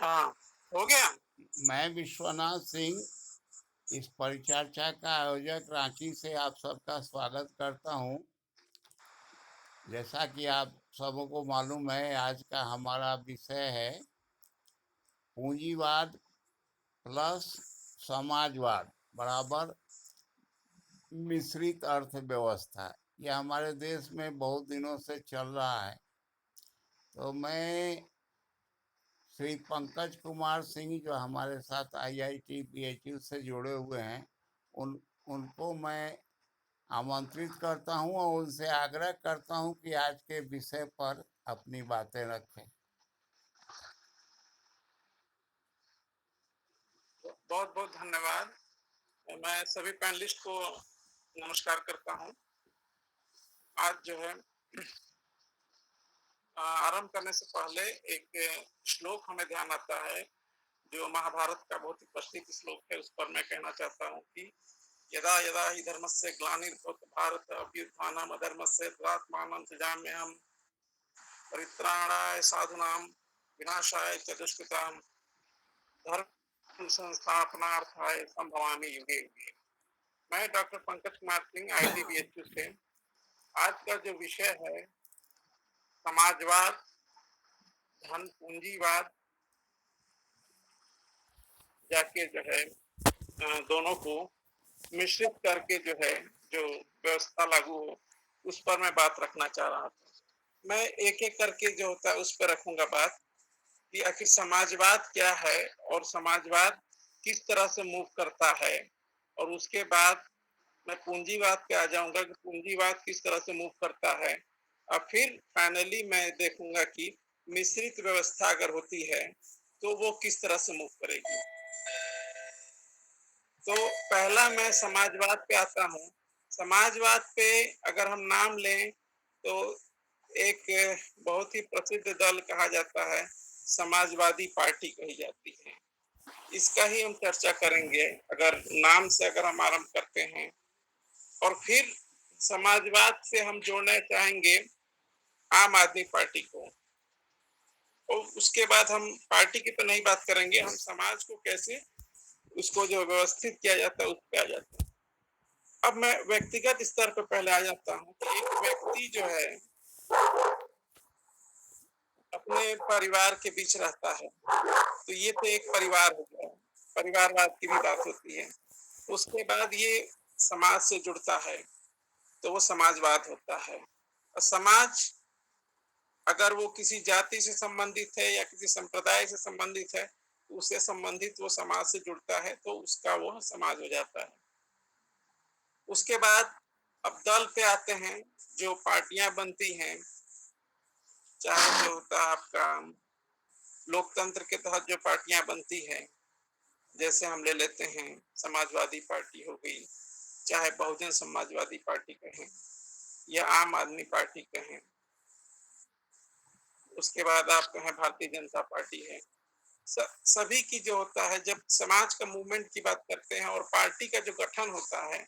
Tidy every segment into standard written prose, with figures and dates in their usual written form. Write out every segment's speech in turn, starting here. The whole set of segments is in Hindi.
हाँ, हो गया। मैं विश्वनाथ सिंह इस परिचर्चा का आयोजक रांची से आप सबका स्वागत करता हूं। जैसा कि आप सबको मालूम है, आज का हमारा विषय है पूंजीवाद प्लस समाजवाद बराबर मिश्रित अर्थव्यवस्था। यह हमारे देश में बहुत दिनों से चल रहा है। तो मैं श्री पंकज कुमार सिंह, जो हमारे साथ आईआईटी बीएचयू से जुड़े हुए हैं, उन उनको मैं आमंत्रित करता हूं और उनसे आग्रह करता हूं कि आज के विषय पर अपनी बातें रखें। बहुत बहुत धन्यवाद। मैं सभी पैनलिस्ट को नमस्कार करता हूँ। आज जो है आरंभ करने से पहले एक श्लोक हमें ध्यान आता है, जो महाभारत का बहुत ही प्रसिद्ध श्लोक है। उस पर मैं कहना चाहता हूँ कि यदा यदा हि धर्मस्य ग्लानिर्भवति भारत अभ्युत्थानम् अधर्मस्य तदात्मानं सृजाम्यहम् परित्राणाय साधूनां विनाशाय च दुष्कृतां धर्म संस्थापनार्थाय संभवामि युगे युगे। मैं डॉक्टर पंकज कुमार सिंह, आईटीबीएचयू से। आज का जो विषय है समाजवाद, धन पूंजीवाद, जाके जो है दोनों को मिश्रित करके जो है जो व्यवस्था लागू हो, उस पर मैं बात रखना चाह रहा था। मैं एक एक करके जो होता है उस पर रखूंगा बात कि आखिर समाजवाद क्या है और समाजवाद किस तरह से मूव करता है, और उसके बाद मैं पूंजीवाद पे आ जाऊंगा कि पूंजीवाद किस तरह से मूव करता है, और फिर फाइनली मैं देखूंगा कि मिश्रित व्यवस्था अगर होती है तो वो किस तरह से मूव करेगी। तो पहला मैं समाजवाद पे आता हूँ। समाजवाद पे अगर हम नाम लें तो एक बहुत ही प्रसिद्ध दल कहा जाता है, समाजवादी पार्टी कही जाती है। इसका ही हम चर्चा करेंगे अगर नाम से अगर हम आरंभ करते हैं। और फिर समाजवाद से हम जोड़ना चाहेंगे आम आदमी पार्टी को, और उसके बाद हम पार्टी की तो नहीं बात करेंगे, हम समाज को कैसे उसको जो व्यवस्थित किया जाता है उस पर आ जाते हैं। अब मैं व्यक्तिगत स्तर पर पहले आ जाता हूँ कि एक व्यक्ति जो है अपने परिवार के बीच रहता है, तो ये तो एक परिवार हो गया, परिवारवाद की भी बात होती है। उसके बाद ये समाज से जुड़ता है तो वो समाजवाद होता है। और समाज अगर वो किसी जाति से संबंधित है या किसी संप्रदाय से संबंधित है, तो उससे संबंधित वो समाज से जुड़ता है तो उसका वो समाज हो जाता है। उसके बाद अब दल पे आते हैं, जो पार्टियां बनती हैं, चाहे जो होता है आपका लोकतंत्र के तहत जो पार्टियां बनती है, जैसे हम ले लेते हैं समाजवादी पार्टी हो गई, चाहे बहुजन समाजवादी पार्टी कहें या आम आदमी पार्टी कहें, उसके बाद आप कहें भारतीय जनता पार्टी है। सभी की जो होता है, जब समाज का मूवमेंट की बात करते हैं और पार्टी का जो गठन होता है,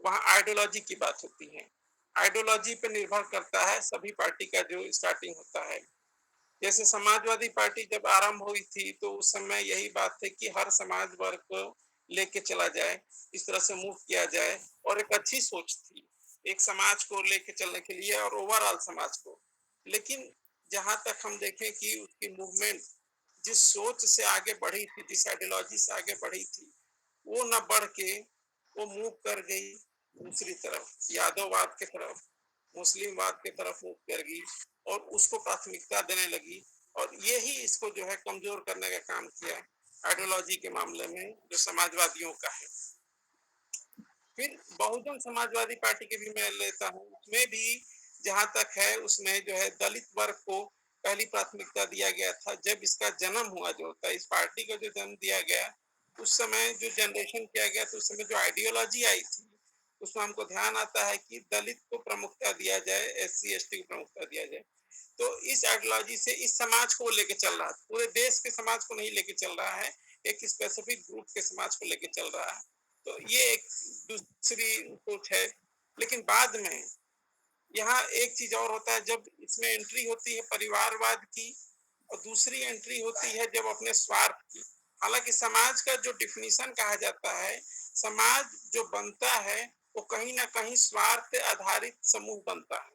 वहाँ आइडियोलॉजी की बात होती है। आइडियोलॉजी पे निर्भर करता है सभी पार्टी का जो स्टार्टिंग होता है। जैसे समाजवादी पार्टी जब आरंभ हुई थी तो उस समय यही बात थी कि हर समाज वर्ग को लेके चला जाए, इस तरह से मूव किया जाए, और एक अच्छी सोच थी एक समाज को लेके चलने के लिए और ओवरऑल समाज को। लेकिन जहां तक हम देखें कि उसकी मूवमेंट जिस सोच से आगे बढ़ी थी, जिस आइडियोलॉजी से आगे बढ़ी थी, वो न बढ़ के वो मूव कर गई दूसरी तरफ, यादववाद की तरफ, मुस्लिमवाद की तरफ मूव कर गई और उसको प्राथमिकता देने लगी। और यही इसको जो है कमजोर करने का काम किया आइडियोलॉजी के मामले में जो समाजवादियों का है। फिर बहुजन समाजवादी पार्टी के भी मैं लेता हूँ, उसमें भी जहां तक है उसमें जो है दलित वर्ग को पहली प्राथमिकता दिया गया था। जब इसका जन्म हुआ, जो होता है इस पार्टी का जो जन्म दिया गया, उस समय जो जनरेशन किया गया तो उस समय जो आइडियोलॉजी आई थी उसमें हमको ध्यान आता है कि दलित को प्रमुखता दिया जाए, एससी एसटी को प्रमुखता दिया जाए। तो इस आइडियोलॉजी से इस समाज को लेके चल रहा है, पूरे देश के समाज को नहीं लेके चल रहा है, एक स्पेसिफिक ग्रुप के समाज को लेके चल रहा है। तो ये एक दूसरी सोच है। लेकिन बाद में यहाँ एक चीज और होता है, जब इसमें एंट्री होती है परिवारवाद की, और दूसरी एंट्री होती है जब अपने स्वार्थ की। हालांकि समाज का जो डिफिनीशन कहा जाता है, समाज जो बनता है वो कहीं ना कहीं स्वार्थ आधारित समूह बनता है।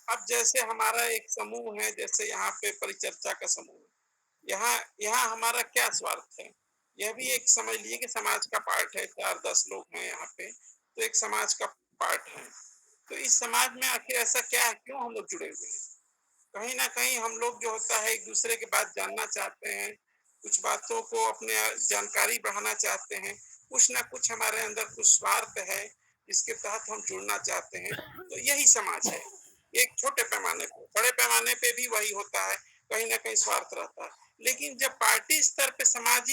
अब जैसे हमारा एक समूह है, जैसे यहाँ पे परिचर्चा का समूह है, यहाँ यहाँ हमारा क्या स्वार्थ है? यह भी एक समझ लीजिए कि समाज का पार्ट है, 4-10 लोग हैं यहाँ पे, तो एक समाज का पार्ट है। तो इस समाज में आखिर ऐसा क्या है, क्यों हम लोग जुड़े हुए हैं? कहीं न कहीं हम लोग जो होता है एक-दूसरे की बात जानना चाहते हैं, कुछ बातों को अपने जानकारी बढ़ाना चाहते हैं, कुछ न कुछ हमारे अंदर कुछ स्वार्थ है, जिसके तहत हम जुड़ना चाहते हैं, तो यही समाज है। एक छोटे पैमाने पे, बड़े पैमाने पे भी वही होता है, कहीं न कहीं स्वार्थ रहता है। लेकिन जब पार्टी स्तर पे समाज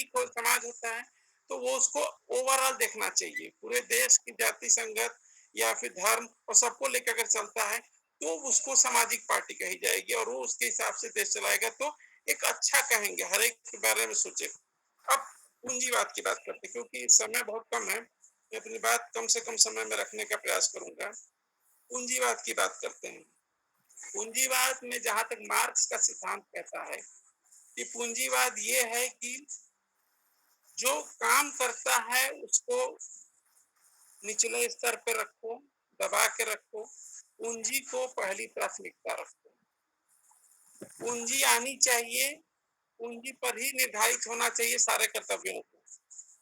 होता है, तो वो उसको ओवरऑल देखना चाहिए। पूरे देश की जाति संगत या फिर धर्म और सबको लेकर अगर चलता है, तो उसको सामाजिक पार्टी कही जाएगी और वो उसके हिसाब से देश चलाएगा, तो एक अच्छा कहेंगे, हर एक के बारे में सोचे। अब पूंजीवाद की बात करते हैं, क्योंकि समय बहुत कम है, मैं अपनी बात कम से कम समय में रखने का प्रयास करूंगा। पूंजीवाद की बात करते हैं। पूंजीवाद में जहां तक मार्क्स का सिद्धांत कहता है कि पूंजीवाद ये है कि जो काम करता है उसको निचले स्तर पे रखो, दबा के रखो, पूंजी को पहली प्राथमिकता रखो। पूंजी आनी चाहिए, पूंजी पर ही निर्धारित होना चाहिए सारे कर्तव्यों को।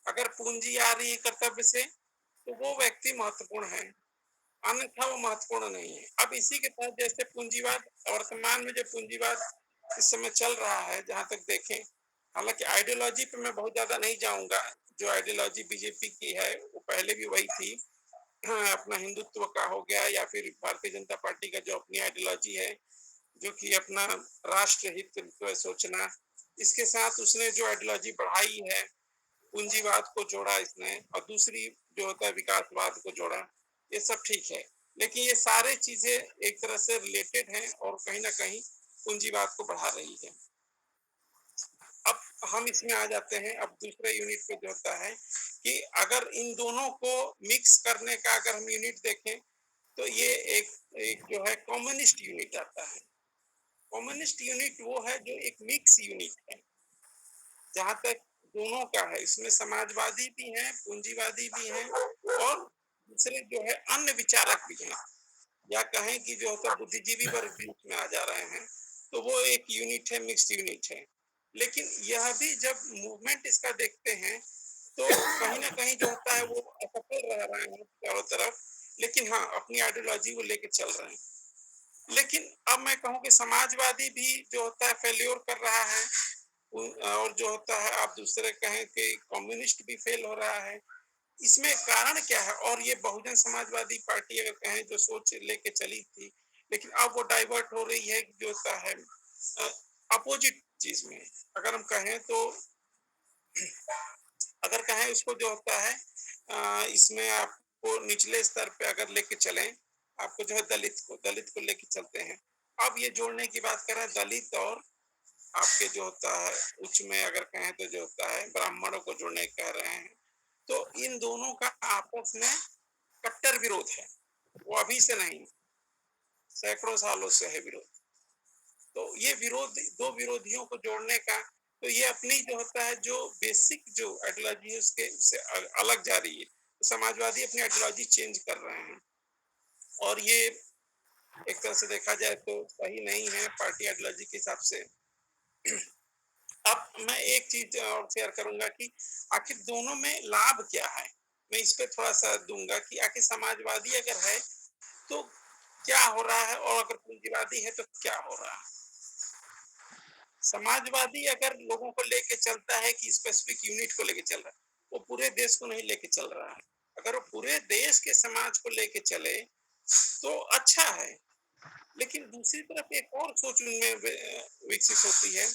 अगर पूंजी आ रही है कर्तव्य से, तो वो व्यक्ति महत्वपूर्ण है, अन्यथा वो महत्वपूर्ण नहीं है। अब इसी के तहत जैसे पूंजीवाद, वर्तमान में जो पूंजीवाद इस समय चल रहा है, जहाँ तक देखें, हालांकि आइडियोलॉजी पे मैं बहुत ज्यादा नहीं जाऊंगा। जो आइडियोलॉजी बीजेपी की है वो पहले भी वही थी। हाँ, अपना हिंदुत्व का हो गया या फिर भारतीय जनता पार्टी का जो अपनी आइडियोलॉजी है, जो कि अपना राष्ट्र हित को सोचना, इसके साथ उसने जो आइडियोलॉजी बढ़ाई है, पूंजीवाद को जोड़ा इसने, और दूसरी जो होता है विकासवाद को जोड़ा, ये सब ठीक है। लेकिन ये सारे चीजें एक तरह से रिलेटेड हैं और कहीं ना कहीं पूंजीवाद को बढ़ा रही है। अब हम इसमें आ जाते हैं, अब दूसरे यूनिट पे जो होता है कि अगर इन दोनों को मिक्स करने का अगर हम यूनिट देखें, तो ये एक एक जो है कम्युनिस्ट यूनिट आता है। कम्युनिस्ट यूनिट वो है जो एक मिक्स यूनिट है, जहां तक दोनों का है, इसमें समाजवादी भी हैं, पूंजीवादी भी हैं, और दूसरे जो है अन्य विचारक भी हैं, या कहें कि जो होता बुद्धिजीवी वर्ग भी उसमें आ जा रहे हैं। तो वो एक यूनिट है, मिक्स्ड यूनिट है। लेकिन यह भी जब मूवमेंट इसका देखते हैं, तो कहीं ना कहीं जो होता है वो असफल रह रहे हैं चारों तरफ, लेकिन हाँ अपनी आइडियोलॉजी को लेके चल रहे हैं। लेकिन अब मैं कहूँ कि समाजवादी भी जो होता है फेल्योर कर रहा है, और जो होता है आप दूसरे कहें कि कम्युनिस्ट भी फेल हो रहा है। इसमें कारण क्या है? और ये बहुजन समाजवादी पार्टी अगर कहें जो सोच लेके चली थी, लेकिन अब वो डाइवर्ट हो रही है जो होता है अपोजिट चीज में। अगर हम कहें तो, अगर कहें उसको जो होता है इसमें आपको निचले स्तर पे अगर लेके चलें, आपको जो है दलित को लेके चलते हैं। अब ये जोड़ने की बात कर रहे हैं, दलित और आपके जो होता है उच्च में अगर कहें तो जो होता है ब्राह्मणों को जोड़ने कह रहे हैं। तो इन दोनों का आपस में कट्टर विरोध है, वो अभी से नहीं, सैकड़ों सालों से है विरोध। तो ये विरोध, दो विरोधियों को जोड़ने का, तो ये अपनी जो होता है जो बेसिक जो आइडियोलॉजी है उसके उससे अलग जा रही है। तो समाजवादी अपनी आइडियोलॉजी चेंज कर रहे हैं, और ये एक तरह से देखा जाए तो सही नहीं है पार्टी आइडियोलॉजी के हिसाब से। अब मैं एक चीज और शेयर करूंगा कि आखिर दोनों में लाभ क्या है। मैं इस पे थोड़ा सा दूंगा कि आखिर समाजवादी अगर है तो क्या हो रहा है, और अगर पूंजीवादी है तो क्या हो रहा है। समाजवादी अगर लोगों को लेके चलता है कि स्पेसिफिक यूनिट को लेके चल रहा है, वो पूरे देश को नहीं लेके चल रहा है। अगर वो पूरे देश के समाज को लेके चले तो अच्छा है। लेकिन दूसरी तरफ एक और सोच उनमें विकसित होती है,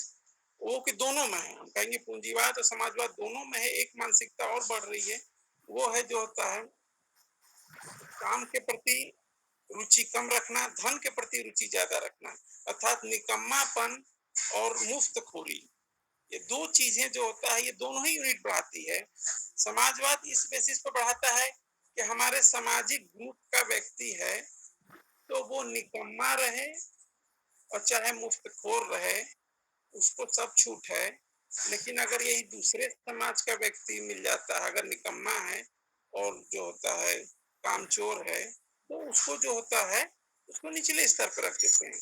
वो कि दोनों में है, हम कहेंगे पूंजीवाद और समाजवाद दोनों में है, एक मानसिकता और बढ़ रही है। वो है जो होता है काम के प्रति रुचि कम रखना, धन के प्रति रुचि ज्यादा रखना, अर्थात निकम्मापन और मुफ्तखोरी। ये दो चीजें जो होता है ये दोनों ही यूनिट बढ़ाती है। समाजवाद इस बेसिस पर बढ़ाता है कि हमारे सामाजिक ग्रुप का व्यक्ति है तो वो निकम्मा रहे और चाहे मुफ्तखोर रहे, उसको सब छूट है। लेकिन अगर यही दूसरे समाज का व्यक्ति मिल जाता है, अगर निकम्मा है और जो होता है कामचोर है, तो उसको जो होता है, उसको निचले स्तर पर रख देते हैं।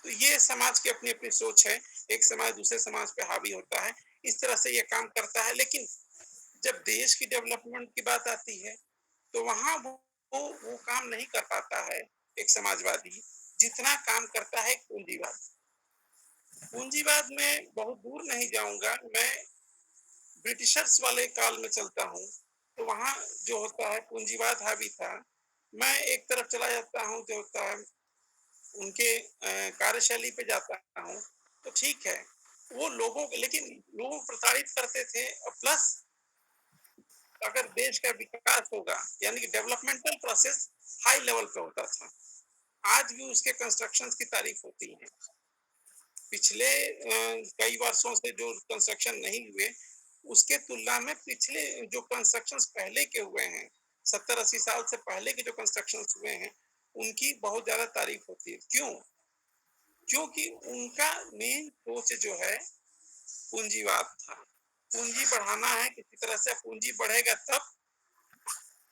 तो ये समाज की अपनी-अपनी सोच है, एक समाज दूसरे समाज पे हावी होता है, इस तरह से ये काम करता है। लेकिन जब देश की डेवलपमेंट की बात आती है, तो वहाँ वो काम नहीं कर पाता है एक समाजवादी, जितना काम करता है एक पूंजीवाद। पूंजीवाद में बहुत दूर नहीं जाऊँगा, मैं ब्रिटिशर्स वाले काल में चलता हूँ, तो वहाँ जो होता है पूंजीवाद हावी था। मैं एक तरफ चला जाता हूँ जो होता है उनके कार्यशैली पे जाता हूँ, तो ठीक है, वो लेकिन लोगों को प्रताड़ित करते थे और प्लस अगर देश का विकास होगा, यानी कि डेवलपमेंटल प्रोसेस हाई लेवल पे होता था। आज भी उसके कंस्ट्रक्शंस की तारीफ होती है। पिछले कई वर्षों से जो कंस्ट्रक्शन नहीं हुए, उसके तुलना में पिछले जो कंस्ट्रक्शंस पहले के हुए हैं, 70-80 साल से पहले के जो कंस्ट्रक्शंस हुए हैं, उनकी बहुत ज़्यादा तारीफ होती है। क्यों? क्योंकि उनका मेन सोच जो है पूंजीवाद था। पूंजी बढ़ाना है किसी तरह से, पूंजी बढ़ेगा तब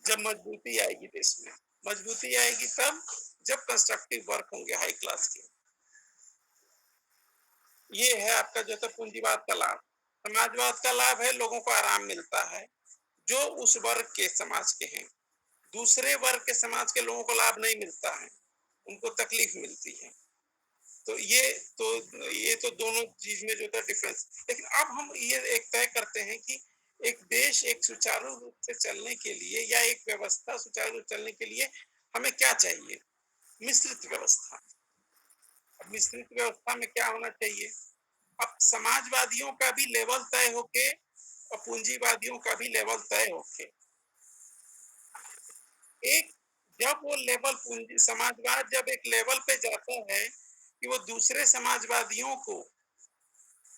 जब मजबूती आएगी देश में। मजबूती आएगी तब जब कंस्ट्रक्टिव वर्क होंगे हाई क्लास के। ये है आपका जो है पूंजीवाद का लाभ। समाजवाद का लाभ है लोगों को आराम मिलता है, जो उस वर्ग के समाज के हैं। दूसरे वर्ग के समाज के लोगों को लाभ नहीं मिलता है, उनको तकलीफ मिलती है। तो ये तो दोनों चीज में जो था डिफरेंस। लेकिन अब हम ये एक तय करते हैं कि एक देश एक सुचारू रूप से चलने के लिए या एक व्यवस्था सुचारू रूप से चलने के लिए हमें क्या चाहिए? मिश्रित व्यवस्था। अब मिश्रित व्यवस्था में क्या होना चाहिए? अब समाजवादियों का भी लेवल तय होके और पूंजीवादियों का भी लेवल तय होके एक जब वो लेवल पूंजी समाजवाद जब एक लेवल पे जाता है कि वो दूसरे समाजवादियों को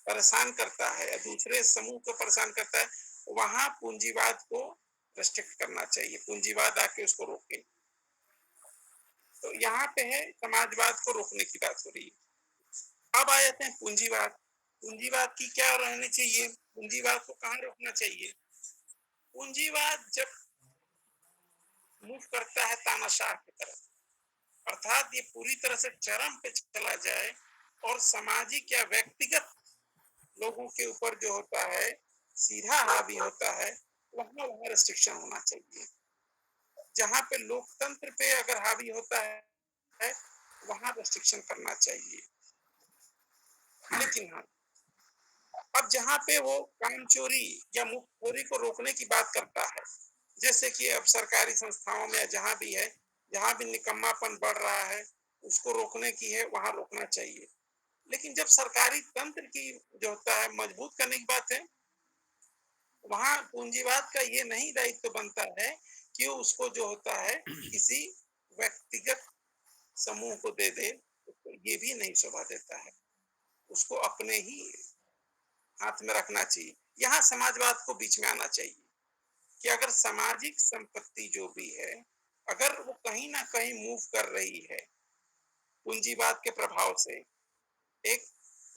परेशान करता है या दूसरे समूह को परेशान करता है, वहां पूंजीवाद को रेस्ट्रिक्ट करना चाहिए, पूंजीवाद आके उसको रोके। तो यहाँ पे है समाजवाद को रोकने की बात हो रही है। अब आ जाते हैं पूंजीवाद। पूंजीवाद की क्या रहनी चाहिए? पूंजीवाद को कहाँ रोकना चाहिए? पूंजीवाद जब मूव करता है तानाशाह की तरफ, अर्थात ये पूरी तरह से चरम पे चला जाए और सामाजिक या व्यक्तिगत लोगों के ऊपर जो होता है सीधा हावी होता है, वहां वहां रेस्ट्रिक्शन होना चाहिए। जहां पे लोकतंत्र पे अगर हावी होता है वहां रेस्ट्रिक्शन करना चाहिए। लेकिन हाँ, अब जहां पे वो काम चोरी या मुफ्तखोरी को रोकने की बात करता है, जैसे कि अब सरकारी संस्थाओं में जहां भी है, जहां भी निकम्मापन बढ़ रहा है, उसको रोकने की है, वहां रोकना चाहिए। लेकिन जब सरकारी तंत्र की जो होता है मजबूत करने की बात है, वहां पूंजीवाद का ये नहीं दायित्व बनता है कि उसको जो होता है किसी व्यक्तिगत समूह को दे दे, उसको ये भी नहीं शोभा देता है। उसको अपने ही हाथ में रखना चाहिए। यहाँ समाजवाद को बीच में आना चाहिए कि अगर सामाजिक संपत्ति जो भी है, अगर वो कहीं ना कहीं मूव कर रही है पूंजीवाद के प्रभाव से, एक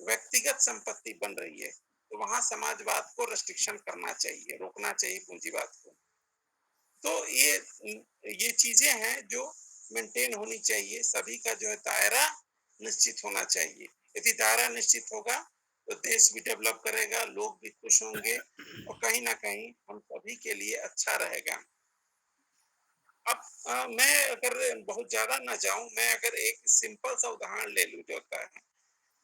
व्यक्तिगत संपत्ति बन रही है, तो वहां समाजवाद को रेस्ट्रिक्शन करना चाहिए, रोकना चाहिए पूंजीवाद को। तो ये चीजें हैं जो मेंटेन होनी चाहिए। सभी का जो है दायरा निश्चित होना चाहिए। यदि दायरा निश्चित होगा तो देश भी डेवलप करेगा, लोग भी खुश होंगे और कहीं ना कहीं हम सभी के लिए अच्छा रहेगा। अब मैं अगर बहुत ज्यादा ना जाऊं, मैं अगर एक सिंपल सा उदाहरण ले लूं जो होता है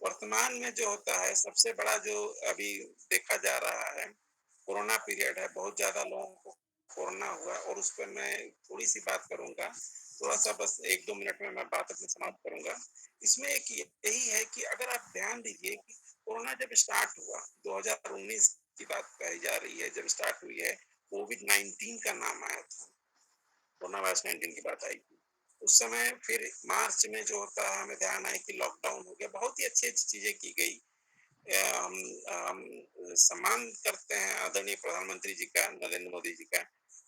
वर्तमान में जो होता है सबसे बड़ा जो अभी देखा जा रहा है, कोरोना पीरियड है, बहुत ज्यादा लोगों को कोरोना हुआ और उस पर मैं थोड़ी सी बात करूंगा, थोड़ा सा बस 1-2 मिनट में मैं बात अपनी समाप्त करूंगा। इसमें एक यही है कि अगर आप ध्यान दीजिए कि कोरोना जब स्टार्ट हुआ 2019 की बात कही जा रही है, जब स्टार्ट हुई है, कोविड-19 का नाम आया था, कोरोना वायरस 19 की बात आई थी। उस समय फिर मार्च में जो होता है हमें ध्यान आया कि लॉकडाउन हो गया, बहुत ही अच्छी अच्छी चीजें की गई। हम सम्मान करते हैं आदरणीय प्रधानमंत्री जी का, नरेंद्र मोदी जी का,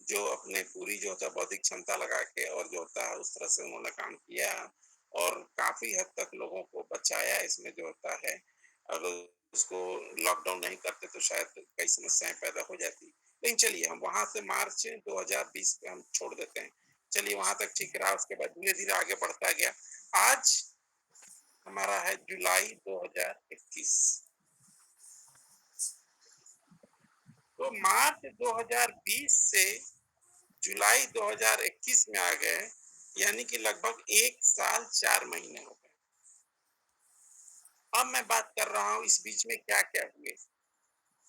जो अपने पूरी जो होता है बौद्धिक क्षमता लगा के और जो होता है उस तरह से उन्होंने काम किया और काफी हद तक लोगों को बचाया इसमें जो होता है। और उसको लॉकडाउन नहीं करते तो शायद कई समस्याएं पैदा हो जाती। लेकिन चलिए हम वहां से मार्च 2020 पे हम छोड़ देते हैं। चलिए वहां तक ठीक रहा, उसके बाद धीरे धीरे आगे बढ़ता गया। आज हमारा है जुलाई 2021। तो मार्च 2020 से जुलाई 2021 में आ गए, यानी कि लगभग 1 साल 4 महीने हो गए। अब मैं बात कर रहा हूँ इस बीच में क्या क्या हुए।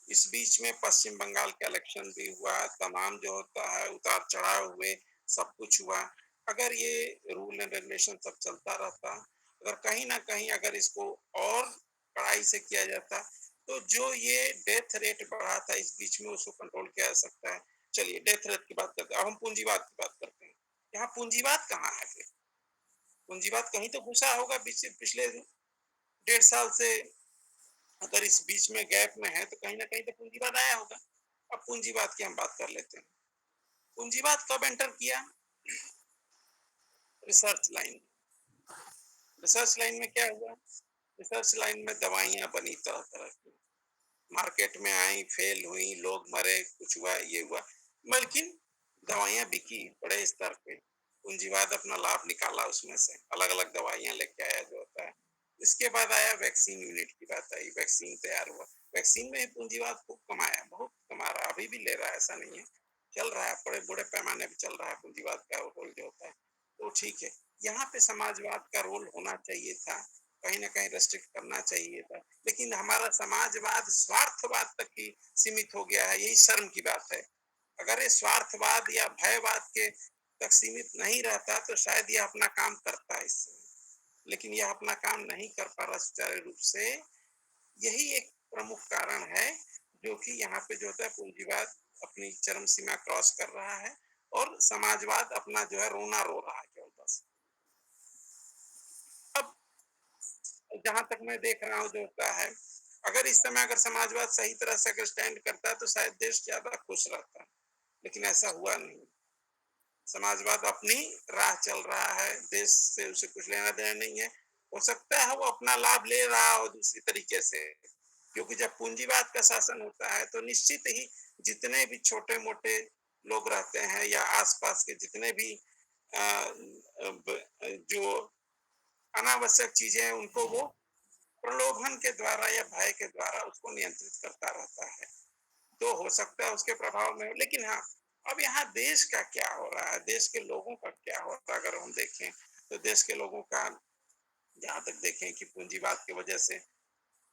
इस बीच में पश्चिम बंगाल का इलेक्शन भी हुआ, तमाम जो होता है उतार चढ़ाव हुए, सब कुछ हुआ। अगर ये रूल एंड रेगुलेशन सब चलता रहता, अगर कहीं ना कहीं अगर इसको और कड़ाई से किया जाता, तो जो ये डेथ रेट बढ़ा था इस बीच में उसको कंट्रोल किया जा सकता है। चलिए डेथ रेट की बात करते हैं, अब हम पूंजीवाद की बात करते हैं। यहाँ पूंजीवाद कहाँ है फिर? पूंजीवाद कहीं तो घुसा होगा पिछले 1.5 साल से। अगर इस बीच में गैप में है तो कहीं ना कहीं तो पूंजीवाद आया होगा। अब पूंजीवाद की हम बात कर लेते हैं। पूंजीवाद कब एंटर किया? Research line. रिसर्च लाइन में क्या हुआ? रिसर्च लाइन में दवाइयां बनी तरह तरह की, मार्केट में आई, फेल हुई, लोग मरे, कुछ हुआ, ये हुआ, लेकिन दवाइयां बिकी बड़े स्तर पे। पूंजीवाद अपना लाभ निकाला उसमें से, अलग अलग दवाइयां लेके आया जो होता है। इसके बाद आया वैक्सीन यूनिट की बात आई, वैक्सीन तैयार हुआ। वैक्सीन में ही पूंजीवाद खूब कमाया, बहुत कमा रहा, अभी भी ले रहा है, ऐसा नहीं है, चल रहा है, बड़े बड़े पैमाने पे चल रहा है पूंजीवाद का रोल जो होता है। तो ठीक है, यहाँ पे समाजवाद का रोल होना चाहिए था, कहीं ना कहीं रेस्ट्रिक्ट करना चाहिए था, लेकिन हमारा समाजवाद स्वार्थवाद तक ही सीमित हो गया है, यही शर्म की बात है। अगर ये स्वार्थवाद या भयवाद के तक सीमित नहीं रहता तो शायद यह अपना काम करता इससे, लेकिन यह अपना काम नहीं कर पा रहा सुचारू रूप से। यही एक प्रमुख कारण है जो कि यहाँ पे जो होता है पूंजीवाद अपनी चरम सीमा क्रॉस कर रहा है और समाजवाद अपना जो है रोना रो रहा है केवल बस। अब जहां तक मैं देख रहा हूँ जो होता है, अगर इस समय अगर समाजवाद सही तरह से अगर स्टैंड करता है तो शायद देश ज्यादा खुश रहता, लेकिन ऐसा हुआ नहीं। समाजवाद अपनी राह चल रहा है, देश से उसे कुछ लेना देना नहीं है। हो सकता है वो अपना लाभ ले रहा हो दूसरी तरीके से, क्योंकि जब पूंजीवाद का शासन होता है तो निश्चित ही जितने भी छोटे मोटे लोग रहते हैं या आसपास के जितने भी जो अनावश्यक चीजें हैं उनको वो प्रलोभन के द्वारा या भय के द्वारा उसको नियंत्रित करता रहता है। तो हो सकता है उसके प्रभाव में, लेकिन हाँ, अब यहाँ देश का क्या हो रहा है, देश के लोगों का क्या हो रहा है, अगर हम देखें तो देश के लोगों का, जहां तक देखें कि पूंजीवाद की वजह से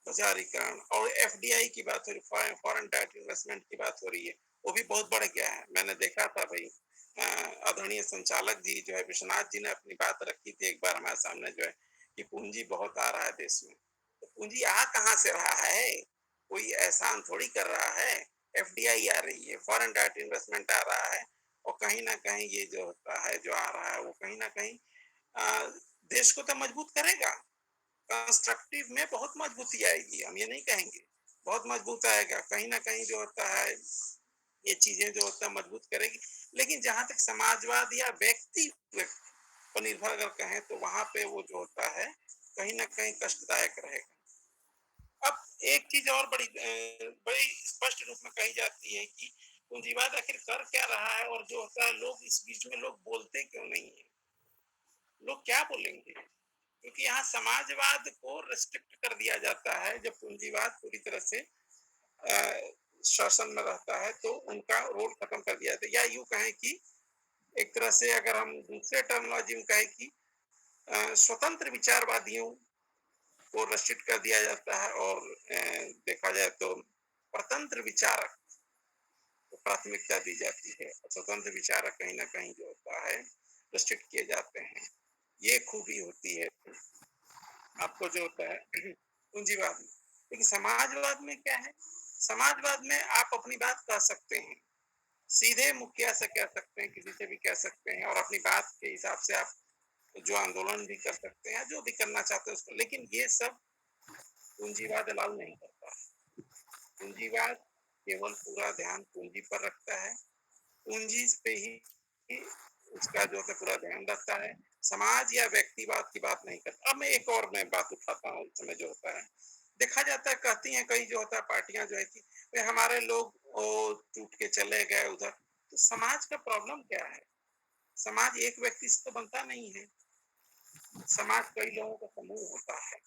बाजारीकरण और एफडीआई की बात हो रही, फॉरेन डायरेक्ट इन्वेस्टमेंट की बात हो रही है, वो भी बहुत बढ़ गया है। मैंने देखा था भाई, आदरणीय संचालक जी जो है विश्वनाथ जी ने अपनी बात रखी थी एक बार हमारे सामने जो है कि पूंजी बहुत आ रहा है देश में। तो पूंजी आ कहाँ से रहा है? कोई एहसान थोड़ी कर रहा है। एफडीआई आ रही है, फॉरेन डायरेक्ट इन्वेस्टमेंट आ रहा है, और कहीं ना कहीं ये जो होता है जो आ रहा है वो कहीं ना कहीं अ, देश को तो मजबूत करेगा, कंस्ट्रक्टिव में बहुत मजबूती आएगी, हम ये नहीं कहेंगे, बहुत मजबूत आएगा, कहीं ना कहीं जो होता है ये चीजें जो होता है मजबूत करेगी। लेकिन जहां तक समाजवाद या व्यक्ति पर निर्भर अगर कहें तो वहां पे वो जो होता है कहीं ना कहीं कष्टदायक रहेगा। अब एक चीज और बड़ी स्पष्ट रूप में कही जाती है कि पूंजीवाद आखिर कर क्या रहा है, और जो होता है लोग इस बीच में लोग बोलते क्यों नहीं है, लोग क्या बोलेंगे? क्योंकि यहाँ समाजवाद को रेस्ट्रिक्ट कर दिया जाता है, जब पूंजीवाद पूरी तरह से शासन में रहता है तो उनका रोल खत्म कर दिया जाता है, या यूं कहें कि एक तरह से अगर हम दूसरे टर्मिनोलॉजी में कहें कि स्वतंत्र विचारवादियों को रेस्ट्रिक्ट कर दिया जाता है, और देखा जाए तो स्वतंत्र विचारक को प्राथमिकता दी जाती है, स्वतंत्र विचारक कहीं ना कहीं जो होता है रेस्ट्रिक्ट किए जाते हैं। ये खूबी होती है आपको जो होता है पूंजीवाद में। लेकिन समाजवाद में क्या है? समाजवाद में आप अपनी बात कह सकते हैं, सीधे मुखिया से कह सकते हैं, किसी से भी कह सकते हैं, और अपनी बात के हिसाब से आप जो आंदोलन भी कर सकते हैं, जो भी करना चाहते हैं उसको, लेकिन ये सब पूंजीवाद अलाउ नहीं करता। पूंजीवाद केवल पूरा ध्यान पूंजी पर रखता है, पूंजी पे ही उसका जो है पूरा ध्यान रखता है, समाज या व्यक्तिवाद की बात नहीं करता। अब मैं एक और मैं बात उठाता हूँ इस समय जो होता है, देखा जाता है, कहती हैं कई जो होता है पार्टियां जो है कि "भाई हमारे लोग वो टूट के चले गए उधर"। तो समाज का प्रॉब्लम क्या है? समाज एक व्यक्ति से तो बनता नहीं है। समाज कई लोगों का समूह होता है।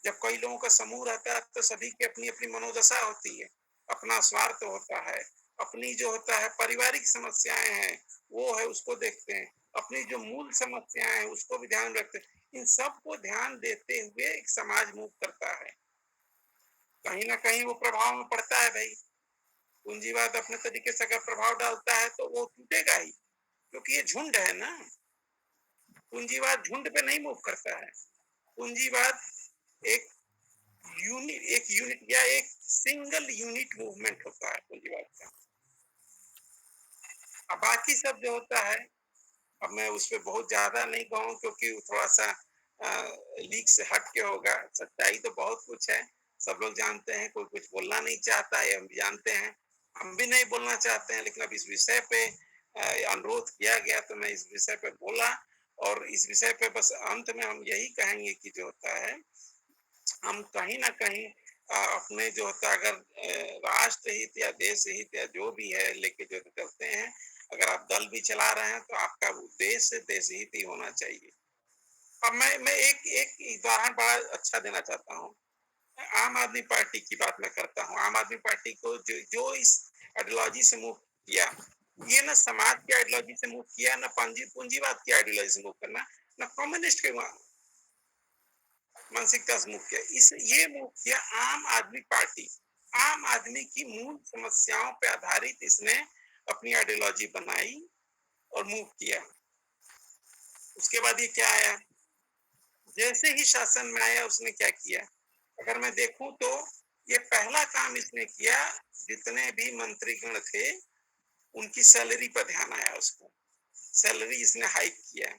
जब कई लोगों का समूह रहता है तो सभी की अपनी अपनी मनोदशा होती है, अपना स्वार्थ होता है, अपनी जो होता है पारिवारिक समस्याएं हैं वो है उसको देखते हैं, अपनी जो मूल समस्याएं हैं उसको भी ध्यान रखते हैं। इन सब को ध्यान देते हुए एक समाज मूव करता है। कहीं ना कहीं वो प्रभाव में पड़ता है भाई। पूंजीवाद अपने तरीके से अगर प्रभाव डालता है तो वो टूटेगा ही, क्योंकि ये झुंड है ना। पूंजीवाद झुंड पे नहीं मूव करता है। पूंजीवाद एक यूनिट या एक सिंगल यूनिट मूवमेंट होता है पूंजीवाद का। अब बाकी सब जो होता है, अब मैं उस पे बहुत ज्यादा नहीं कहूँ क्योंकि वो थोड़ा सा लीक से हट के होगा। सच्चाई तो बहुत कुछ है, सब लोग जानते हैं, कोई कुछ बोलना नहीं चाहता है, हम भी जानते हैं, हम भी नहीं बोलना चाहते हैं, लेकिन अब इस विषय पे अनुरोध किया गया तो मैं इस विषय पे बोला। और इस विषय पे बस अंत में हम यही कहेंगे कि जो होता है, हम कहीं ना कहीं अपने जो होता है, अगर राष्ट्र हित या देश हित या जो भी है लेके जो चलते हैं, अगर आप दल भी चला रहे हैं तो आपका उद्देश्य देश हित ही होना चाहिए। अब मैं एक एक उदाहरण बड़ा अच्छा देना चाहता हूँ। आम आदमी पार्टी की बात मैं करता हूँ। आम आदमी पार्टी को जो जो इस आइडियोलॉजी से मूव किया, ये ना समाज की आइडियोलॉजी से मूव किया, ना पूंजीवाद की आइडियोलॉजी से मूव करना, ना कम्युनिस्ट के मानसिकता से मूव किया। इस ये मूव किया आम आदमी पार्टी। आम आदमी की मूल समस्याओं पे आधारित इसने अपनी आइडियोलॉजी बनाई और मूव किया। उसके बाद ये क्या आया, जैसे ही शासन में आया उसने क्या किया, अगर मैं देखूं तो ये पहला काम इसने किया, जितने भी मंत्रीगण थे उनकी सैलरी पर ध्यान आया उसको। सैलरी इसने हाइक किया,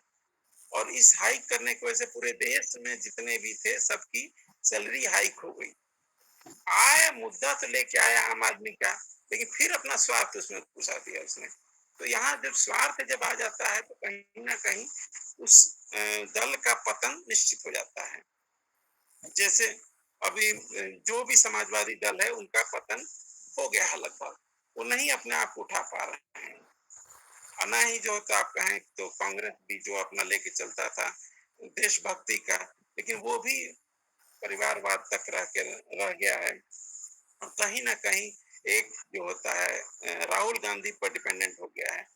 और इस हाइक करने की वजह से पूरे देश में जितने भी थे सबकी सैलरी हाइक हो गई। आया मुद्दा तो लेके आया आम आदमी का, लेकिन फिर अपना स्वार्थ उसमें घुसा दिया उसने। तो यहाँ जब स्वार्थ जब आ जाता है तो कहीं ना कहीं उस दल का पतन निश्चित हो जाता है। जैसे अभी जो भी समाजवादी दल है उनका पतन हो गया है लगभग, वो नहीं अपने आप को उठा पा रहे हैं। और ना ही जो होता आप कहें तो कांग्रेस भी जो अपना लेके चलता था देशभक्ति का, लेकिन वो भी परिवारवाद तक रह गया है। और कहीं ना कहीं एक जो होता है राहुल गांधी पर डिपेंडेंट हो गया है।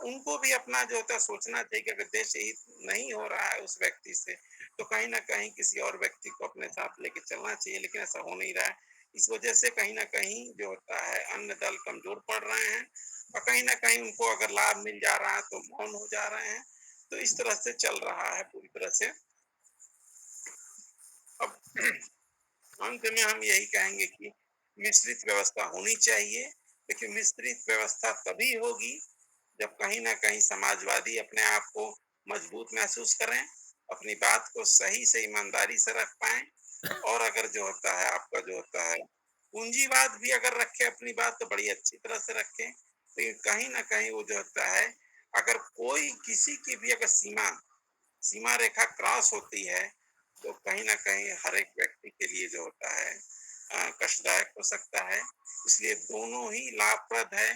उनको भी अपना जो होता है सोचना चाहिए कि अगर देश हित नहीं हो रहा है उस व्यक्ति से, तो कहीं ना कहीं किसी और व्यक्ति को अपने साथ लेके चलना चाहिए, लेकिन ऐसा हो नहीं रहा है। इस वजह से कहीं ना कहीं जो होता है अन्य दल कमजोर पड़ रहे हैं, और कहीं ना कहीं उनको अगर लाभ मिल जा रहा है तो मौन हो जा रहे हैं। तो इस तरह से चल रहा है पूरी तरह से। अब अंत में हम यही कहेंगे कि मिश्रित व्यवस्था होनी चाहिए, लेकिन मिश्रित व्यवस्था तभी होगी जब कहीं ना कहीं समाजवादी अपने आप को मजबूत महसूस करें, अपनी बात को सही से ईमानदारी से रख पाए। और अगर जो होता है आपका जो होता है पूंजीवाद भी अगर रखे अपनी बात तो बड़ी अच्छी तरह से रखे, लेकिन कहीं ना कहीं वो जो होता है, अगर कोई किसी की भी अगर सीमा सीमा रेखा क्रॉस होती है तो कहीं ना कहीं हर एक व्यक्ति के लिए जो होता है कष्टदायक हो सकता है। इसलिए दोनों ही लाभप्रद है,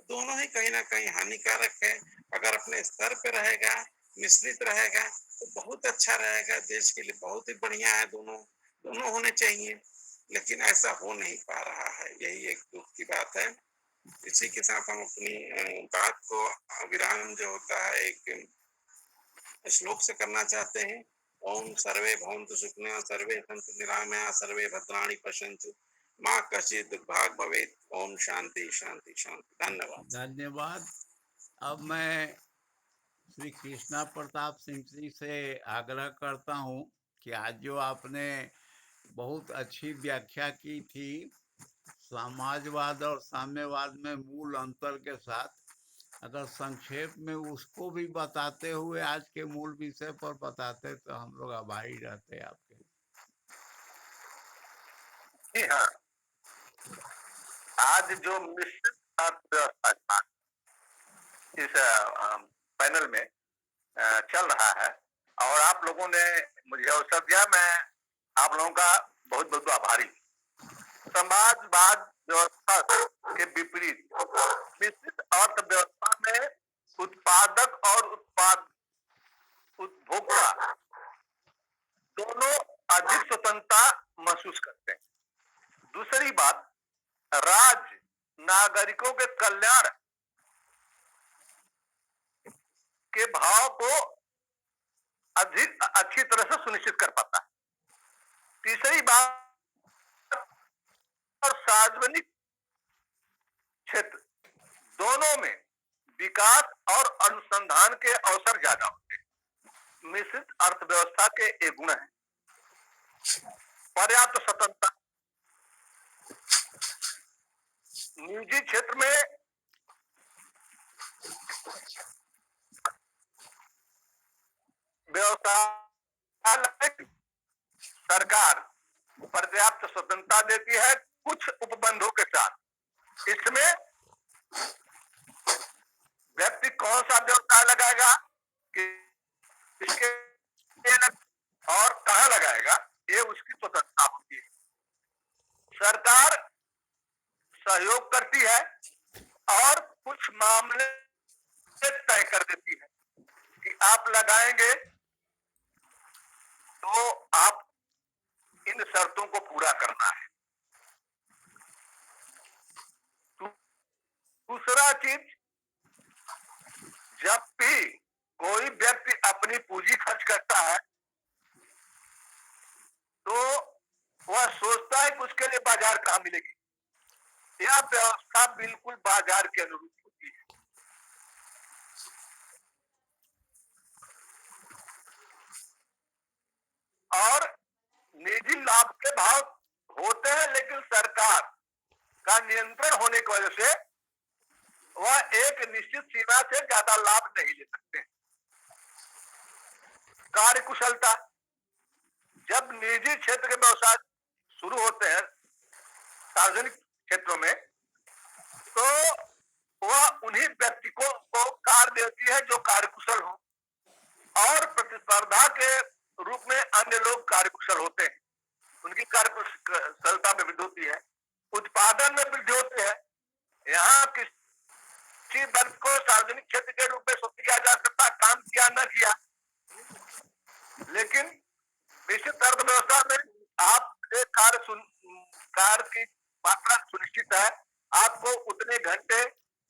दोनों ही कहीं ना कहीं हानिकारक है। अगर अपने स्तर पे रहेगा, मिश्रित रहेगा तो बहुत अच्छा रहेगा, देश के लिए बहुत ही बढ़िया है। दोनों दोनों होने चाहिए, लेकिन ऐसा हो नहीं पा रहा है, यही एक दुख की बात है। इसी के साथ हम अपनी बात को विराम जो होता है एक श्लोक से करना चाहते हैं। ओम सर्वे भवन्तु सुखिनः, सर्वे सन्तु निरामया, सर्वे भद्राणि पश्यन्तु, माँ कश्चित् दुर्भाग् भवेत्। ओम शांति शांति शांति। धन्यवाद। धन्यवाद। अब मैं श्री कृष्णा प्रताप सिंह जी से आग्रह करता हूँ कि आज जो आपने बहुत अच्छी व्याख्या की थी समाजवाद और साम्यवाद में मूल अंतर के साथ, अगर संक्षेप में उसको भी बताते हुए आज के मूल विषय पर बताते तो हम लोग आभारी रहते आपके। जी हाँ, आज जो मिश्रित अर्थव्यवस्था का इस पैनल में चल रहा है, और आप लोगों ने मुझे अवसर दिया, मैं आप लोगों का बहुत बहुत आभारी। समाजवाद व्यवस्था के विपरीत मिश्रित अर्थव्यवस्था में उत्पादक और उपभोक्ता दोनों अधिक स्वतंत्रता महसूस करते हैं। दूसरी बात, राज्य नागरिकों के कल्याण के भाव को अधिक अच्छी तरह से सुनिश्चित कर पाता है। तीसरी बात, और सार्वजनिक क्षेत्र दोनों में विकास और अनुसंधान के अवसर ज्यादा होते हैं। मिश्रित अर्थव्यवस्था के एक गुण है पर्याप्त स्वतंत्रता। निजी क्षेत्र में व्यवसाय सरकार पर्याप्त स्वतंत्रता देती है कुछ उपबंधों के साथ। इसमें व्यक्ति कौन सा व्यवसाय लगाएगा, किसके और कहां लगाएगा, ये उसकी स्वतंत्रता होती है। सरकार सहयोग करती है और कुछ मामले तय कर देती है कि आप लगाएंगे तो आप इन शर्तों को पूरा करना है। दूसरा चीज, जब भी कोई व्यक्ति अपनी पूंजी खर्च करता है तो वह सोचता है कि उसके लिए बाजार कहां मिलेगी। यह व्यवस्था बिल्कुल बाजार के अनुरूप होती है। और निजी लाभ के भाव होते हैं, लेकिन सरकार का नियंत्रण होने की वजह से वह एक निश्चित सीमा से ज्यादा लाभ नहीं ले सकते। कार्यकुशलता, जब निजी क्षेत्र के व्यवसाय शुरू होते हैं सार्वजनिक क्षेत्रों में, तो वह उन्हीं व्यक्तियों को कार्य देती है जो कार्यकुशल हो, और प्रतिस्पर्धा के रूप में अन्य लोग कार्यकुशल होते हैं, उनकी कार्यकुशलता में वृद्धि होती है, उत्पादन में वृद्धि होती है। यहाँ किसी वर्ग को सार्वजनिक क्षेत्र के रूप में सोचा किया जा सकता, काम किया न किया, लेकिन निश्चित अर्थव्यवस्था में आपके कार्य की मात्रा सुनिश्चित है। आपको उतने घंटे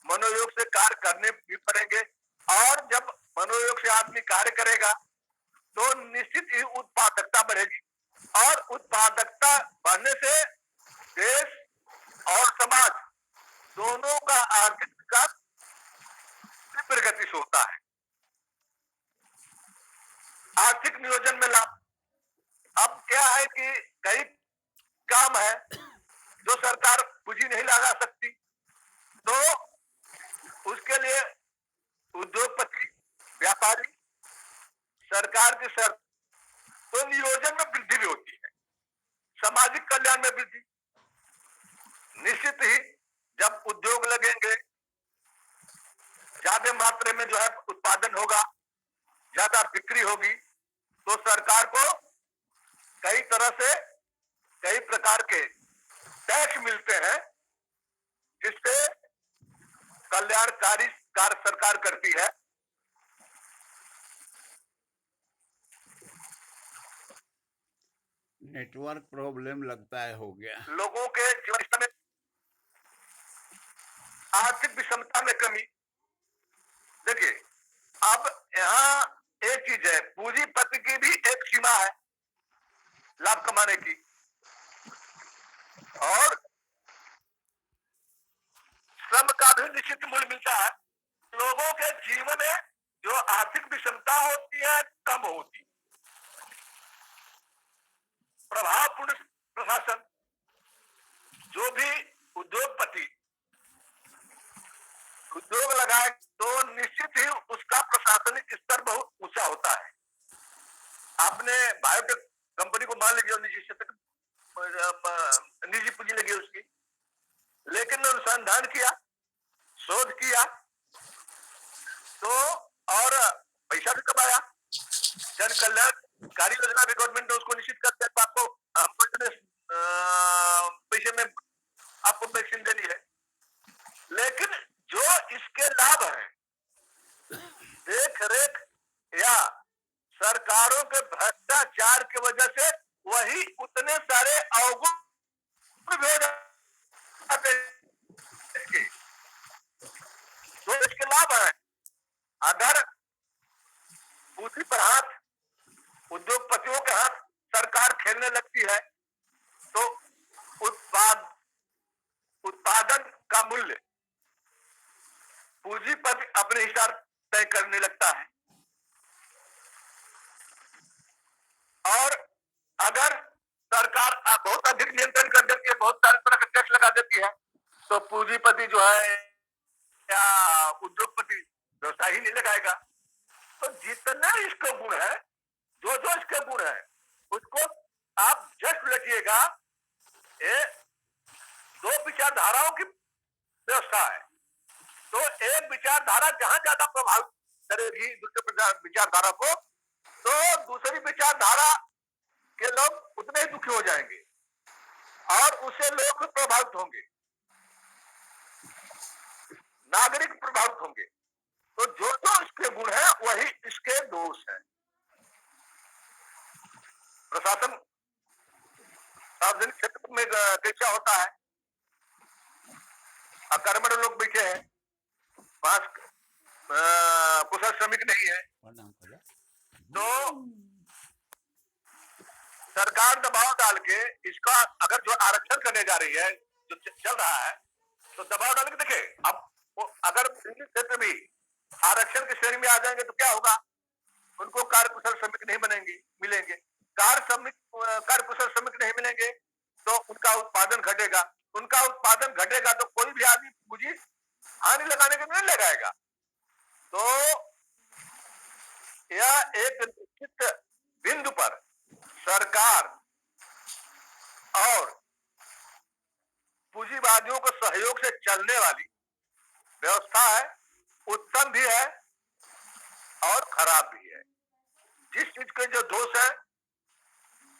मनोयोग से कार्य करने भी पड़ेंगे, और जब मनोयोग से आदमी कार्य करेगा तो निश्चित ही उत्पादकता बढ़ेगी, और उत्पादकता बढ़ने से देश और समाज दोनों का आर्थिक विकास तीव्र गति से होता है। आर्थिक नियोजन में लाभ, अब क्या है कि कई काम है जो सरकार पूंजी नहीं लगा सकती, तो उसके लिए उद्योगपति, व्यापारी, सरकार की शर्त, तो नियोजन में वृद्धि भी होती है, सामाजिक कल्याण में वृद्धि। निश्चित ही जब उद्योग लगेंगे, ज्यादा मात्रा में जो है उत्पादन होगा, ज्यादा बिक्री होगी, तो सरकार को कई तरह से कई प्रकार के टैक्स मिलते हैं, जिससे कल्याणकारी कार्य सरकार करती है। नेटवर्क प्रॉब्लम लगता है हो गया। लोगों के जीवन स्तर में आर्थिक विषमता में कमी। देखिए, अब यहाँ एक चीज है, पूंजीपति की भी एक सीमा है लाभ कमाने की, और श्रम का भी निश्चित मूल्य मिलता है। लोगों के जीवन में जो आर्थिक विषमता होती है कम होती, प्रभावपूर्ण प्रशासन, जो भी उद्योगपति उद्योग लगाए तो निश्चित ही उसका प्रशासनिक स्तर बहुत ऊंचा होता है। आपने बायोटेक कंपनी को मान लीजिए, निजी क्षेत्र निजी पूंजी लगी उसकी, लेकिन अनुसंधान किया, शोध किया, तो और पैसा भी कमाया, जन कल्याणकारी योजना भी गवर्नमेंट ने उसको निश्चित कर दिया, आपको पैसे में आपको वैक्सीन देनी है, लेकिन जो इसके लाभ हैं, देख रेख या सरकारों के भ्रष्टाचार की वजह से वही उतने सारे अवगुण भी हो जाते हैं इसके। जो इसके लाभ है, अगर पूंजी पर हाथ, उद्योगपतियों के हाथ सरकार खेलने लगती है तो उत्पादन का मूल्य पूंजीपति अपने हिसाब तय करने लगता है, और अगर सरकार बहुत अधिक नियंत्रण कर देती है, बहुत सारे तरह का टैक्स लगा देती है, तो पूंजीपति जो है या उद्योगपति व्यवसाय ही नहीं लगाएगा। तो जितने इसके गुण है, जो जो इसके गुण है, उसको आप जस्ट लगिएगा। ये दो विचारधाराओं की व्यवस्था है, तो एक विचारधारा जहां ज्यादा प्रभावित करेगी दूसरे विचारधारा को, तो दूसरी विचारधारा के लोग उतने ही दुखी हो जाएंगे और उससे लोग प्रभावित होंगे, नागरिक प्रभावित होंगे। तो जो जो इसके गुण है वही इसके दोष है। प्रशासन सार्वजनिक क्षेत्र में कैसा होता है, अकर्मण्य लोग बैठे हैं, पास कुशल श्रमिक नहीं है, तो सरकार दबाव डाल के इसका, अगर जो आरक्षण करने जा रही है, जो चल रहा है, तो दबाव डाल के देखे। अब अगर क्षेत्र भी आरक्षण की श्रेणी में आ जाएंगे तो क्या होगा, उनको कार्य कुशल श्रमिक नहीं मिलेंगे। कार्य कुशल श्रमिक नहीं मिलेंगे तो उनका उत्पादन घटेगा, उनका उत्पादन घटेगा तो कोई भी आदमी पूंजी हानि लगाने के नहीं लगाएगा। तो यह एक निश्चित बिंदु पर सरकार और पूंजीवादियों के सहयोग से चलने वाली व्यवस्था है, उत्तम भी है और खराब भी है। जिस चीज के जो दोष है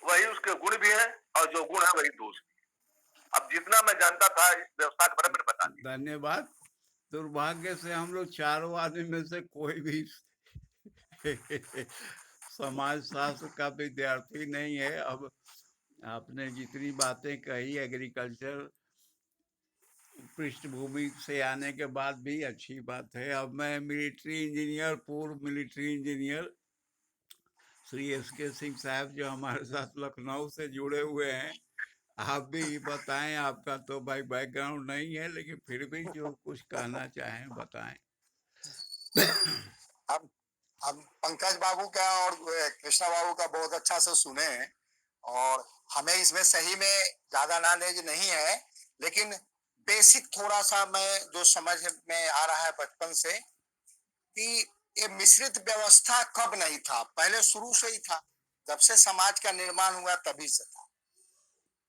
वही उसके गुण भी है, और जो गुण है वही दोष भी है। अब जितना मैं जानता था इस व्यवस्था के बारे में बता दिया। धन्यवाद। दुर्भाग्य से हम लोग चारों आदमी में से कोई भी समाज शास्त्र का विद्यार्थी नहीं है। अब आपने जितनी बातें कही एग्रीकल्चर पृष्ठभूमि से आने के बाद भी अच्छी बात है। अब मैं मिलिट्री इंजीनियर, पूर्व military engineer Shri SK Singh साहब जो हमारे साथ लखनऊ से जुड़े हुए हैं, आप भी बताएं। आपका तो भाई बैकग्राउंड नहीं है, लेकिन फिर भी जो कुछ कहना चाहें बताएं। हम पंकज बाबू का और कृष्णा बाबू का बहुत अच्छा से सुने हैं, और हमें इसमें सही में ज्यादा नॉलेज नहीं है, लेकिन बेसिक थोड़ा सा मैं जो समझ में आ रहा है बचपन से कि ये मिश्रित व्यवस्था कब नहीं था, पहले शुरू से ही था, जब से समाज का निर्माण हुआ तभी से था।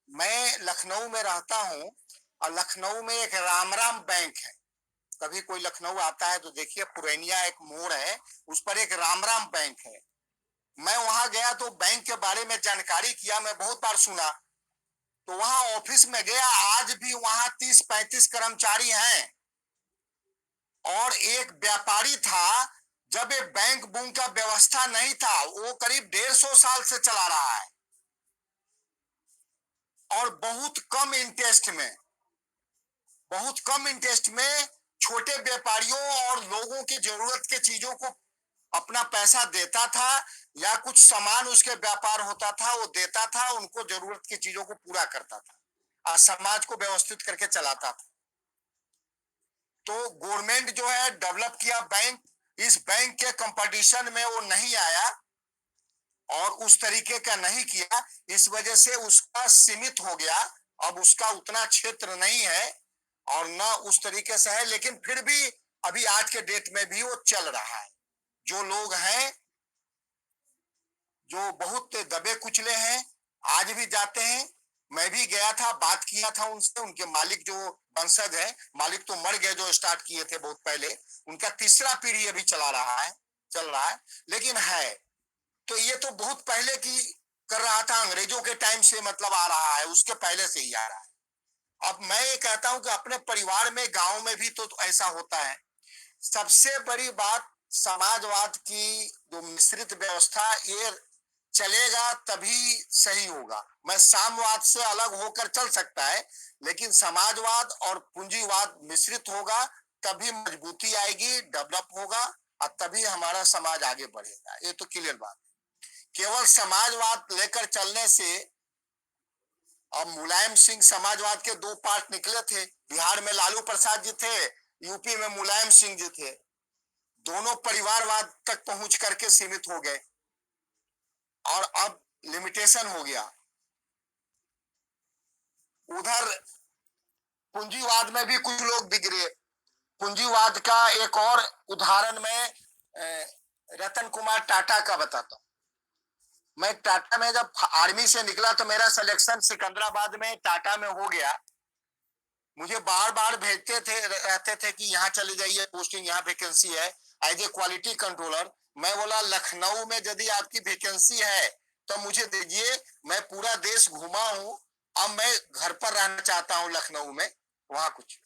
मैं लखनऊ में रहता हूँ, और लखनऊ में एक राम बैंक है। कभी कोई लखनऊ आता है तो देखिए, पुरैनिया एक मोड़ है, उस पर एक राम बैंक है। मैं वहां गया तो बैंक के बारे में जानकारी किया, मैं बहुत बार सुना, तो वहां ऑफिस में गया, आज भी वहां 30-35 कर्मचारी हैं, और एक व्यापारी था। जब ये बैंक बुंक का व्यवस्था नहीं था, वो करीब 150 साल से चला रहा है, और बहुत कम इंटरेस्ट में छोटे व्यापारियों और लोगों की जरूरत के चीजों को अपना पैसा देता था, या कुछ सामान उसके व्यापार होता था वो देता था, उनको जरूरत की चीजों को पूरा करता था, और समाज को व्यवस्थित करके चलाता था। तो गवर्नमेंट जो है डेवलप किया बैंक, इस बैंक के कंपटीशन में वो नहीं आया और उस तरीके का नहीं किया, इस वजह से उसका सीमित हो गया। अब उसका उतना क्षेत्र नहीं है और न उस तरीके से है, लेकिन फिर भी अभी आज के डेट में भी वो चल रहा है। जो लोग हैं जो बहुत दबे कुचले हैं, आज भी जाते हैं। मैं भी गया था, बात किया था उनसे, उनके मालिक जो वंशज है, मालिक तो मर गए जो स्टार्ट किए थे बहुत पहले, उनका तीसरा पीढ़ी अभी चल रहा है, लेकिन है। तो ये तो बहुत पहले की कर रहा था, अंग्रेजों के टाइम से मतलब आ रहा है, उसके पहले से ही आ रहा है। अब मैं ये कहता हूं कि अपने परिवार में, गांव में भी तो ऐसा होता है। सबसे बड़ी बात, समाजवाद की जो मिश्रित व्यवस्था, ये चलेगा तभी सही होगा। मैं साम्यवाद से अलग होकर चल सकता है, लेकिन समाजवाद और पूंजीवाद मिश्रित होगा तभी मजबूती आएगी, डेवलप होगा, और तभी हमारा समाज आगे बढ़ेगा। ये तो क्लियर बात। केवल समाजवाद लेकर चलने से, अब मुलायम सिंह, समाजवाद के दो पार्ट निकले थे, बिहार में लालू प्रसाद जी थे, यूपी में मुलायम सिंह जी थे। दोनों परिवारवाद तक पहुंच करके सीमित हो गए और अब लिमिटेशन हो गया। उधर पूंजीवाद में भी कुछ लोग बिगड़े। पूंजीवाद का एक और उदाहरण मैं रतन कुमार टाटा का बताता हूं। मैं टाटा में जब आर्मी से निकला तो मेरा सिलेक्शन सिकंदराबाद में टाटा में हो गया। मुझे बार बार भेजते थे, रहते थे कि यहाँ चले जाइए, पोस्टिंग यहाँ वैकेंसी है एज ए क्वालिटी कंट्रोलर। मैं बोला लखनऊ में यदि आपकी वैकेंसी है तो मुझे दीजिए, मैं पूरा देश घूमा हूं, अब मैं घर पर रहना चाहता हूं लखनऊ में, वहां कुछ।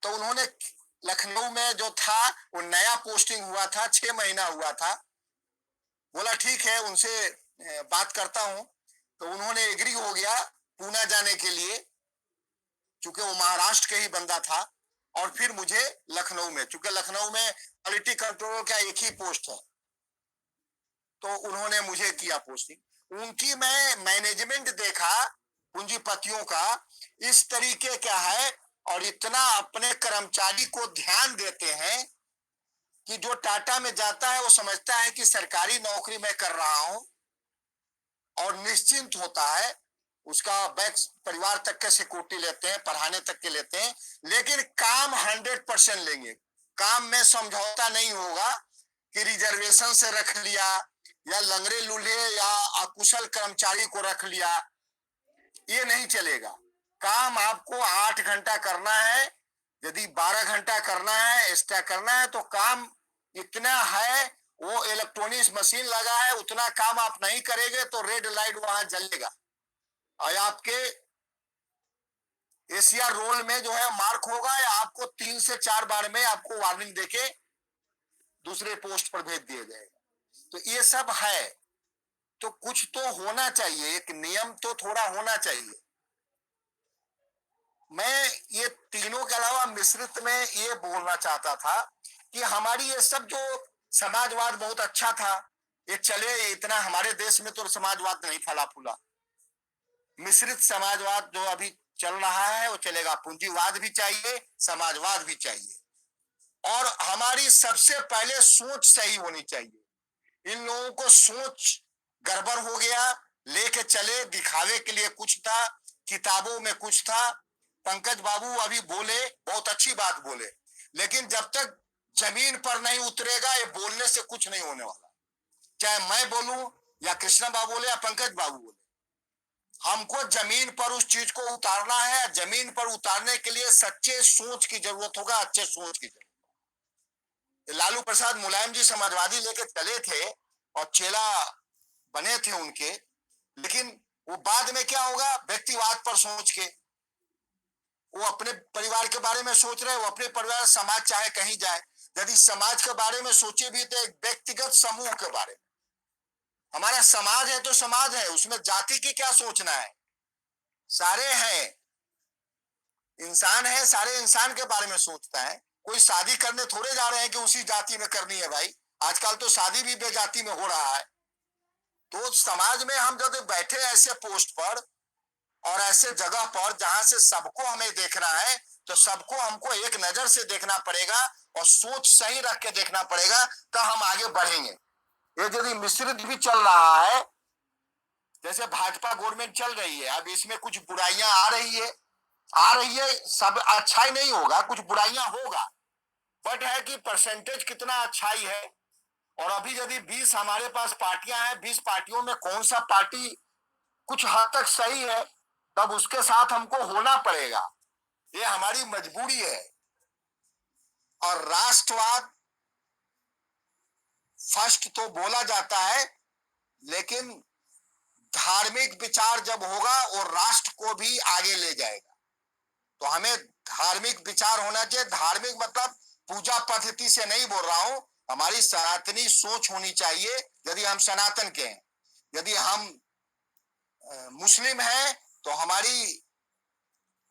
तो उन्होंने लखनऊ में जो था वो नया पोस्टिंग हुआ था, 6 महीना हुआ था। बोला ठीक है, उनसे बात करता हूं। तो उन्होंने एग्री हो गया पूना जाने के लिए, चूंकि वो महाराष्ट्र के ही बंदा था। और फिर मुझे लखनऊ में, चूंकि लखनऊ में क्वालिटी कंट्रोल का एक ही पोस्ट है, तो उन्होंने मुझे किया पोस्टिंग। उनकी मैं मैनेजमेंट देखा पूंजीपतियों का, इस तरीके का है, और इतना अपने कर्मचारी को ध्यान देते हैं कि जो टाटा में जाता है वो समझता है कि सरकारी नौकरी मैं कर रहा हूं, और निश्चिंत होता है। उसका बैग परिवार तक के सिक्योरिटी लेते हैं, पढ़ाने तक के लेते हैं, लेकिन काम 100% लेंगे। काम में समझौता नहीं होगा कि रिजर्वेशन से रख लिया, या लंगड़े लूल्हे या अकुशल कर्मचारी को रख लिया, ये नहीं चलेगा। काम आपको 8 घंटा करना है, यदि 12 घंटा करना है, एक्स्ट्रा करना है, तो काम इतना है, वो इलेक्ट्रॉनिक्स मशीन लगा है, उतना काम आप नहीं करेंगे तो रेड लाइट वहां जलेगा, और आपके एशिया रोल में जो है मार्क होगा, या आपको 3 से 4 बार में आपको वार्निंग देके दूसरे पोस्ट पर भेज दिया जाएगा। तो ये सब है, तो कुछ तो होना चाहिए, एक नियम तो थोड़ा होना चाहिए। मैं ये तीनों के अलावा मिश्रित में ये बोलना चाहता था कि हमारी ये सब जो समाजवाद बहुत अच्छा था, ये चले, इतना हमारे देश में तो समाजवाद नहीं फला फूला। मिश्रित समाजवाद जो अभी चल रहा है वो चलेगा। पूंजीवाद भी चाहिए, समाजवाद भी चाहिए, और हमारी सबसे पहले सोच सही होनी चाहिए। इन लोगों को सोच गड़बड़ हो गया, लेके चले, दिखावे के लिए कुछ था, किताबों में कुछ था। पंकज बाबू अभी बोले, बहुत अच्छी बात बोले, लेकिन जब तक जमीन पर नहीं उतरेगा, ये बोलने से कुछ नहीं होने वाला। चाहे मैं बोलूं, या कृष्णा बाबू बोले, या पंकज बाबू बोले, हमको जमीन पर उस चीज को उतारना है। जमीन पर उतारने के लिए सच्चे सोच की जरूरत होगा, अच्छे सोच की जरूरत। लालू प्रसाद मुलायम जी समाजवादी लेके चले थे और चेला बने थे उनके, लेकिन वो बाद में क्या होगा, व्यक्तिवाद पर सोच के वो अपने परिवार के बारे में सोच रहे, वो अपने परिवार, समाज चाहे कहीं जाए, यदि समाज के बारे में सोचे भी तो एक व्यक्तिगत समूह के बारे में। हमारा समाज है तो समाज है, उसमें जाति की क्या सोचना है, सारे हैं, इंसान है, सारे इंसान के बारे में सोचता है। कोई शादी करने थोड़े जा रहे हैं कि उसी जाति में करनी है भाई, आजकल तो शादी भी बेजाति में हो रहा है। तो समाज में हम जब बैठे ऐसे पोस्ट पर और ऐसे जगह पर जहां से सबको हमें देखना है, तो सबको हमको एक नजर से देखना पड़ेगा और सोच सही रख के देखना पड़ेगा, तो हम आगे बढ़ेंगे। ये यदि मिश्रित भी चल रहा है, जैसे भाजपा गवर्नमेंट चल रही है, अब इसमें कुछ बुराइयां आ रही है, सब अच्छाई नहीं होगा, कुछ बुराइयां होगा, बट है कि परसेंटेज कितना अच्छाई है। और अभी यदि 20 हमारे पास पार्टियां हैं, 20 पार्टियों में कौन सा पार्टी कुछ हद तक सही है, तब उसके साथ हमको होना पड़ेगा, ये हमारी मजबूरी है। और राष्ट्रवाद फर्स्ट तो बोला जाता है, लेकिन धार्मिक विचार जब होगा और राष्ट्र को भी आगे ले जाएगा। तो हमें धार्मिक विचार होना चाहिए। धार्मिक मतलब पूजा पद्धति से नहीं बोल रहा हूं, हमारी सनातनी सोच होनी चाहिए। यदि हम सनातन के हैं, यदि हम मुस्लिम हैं, तो हमारी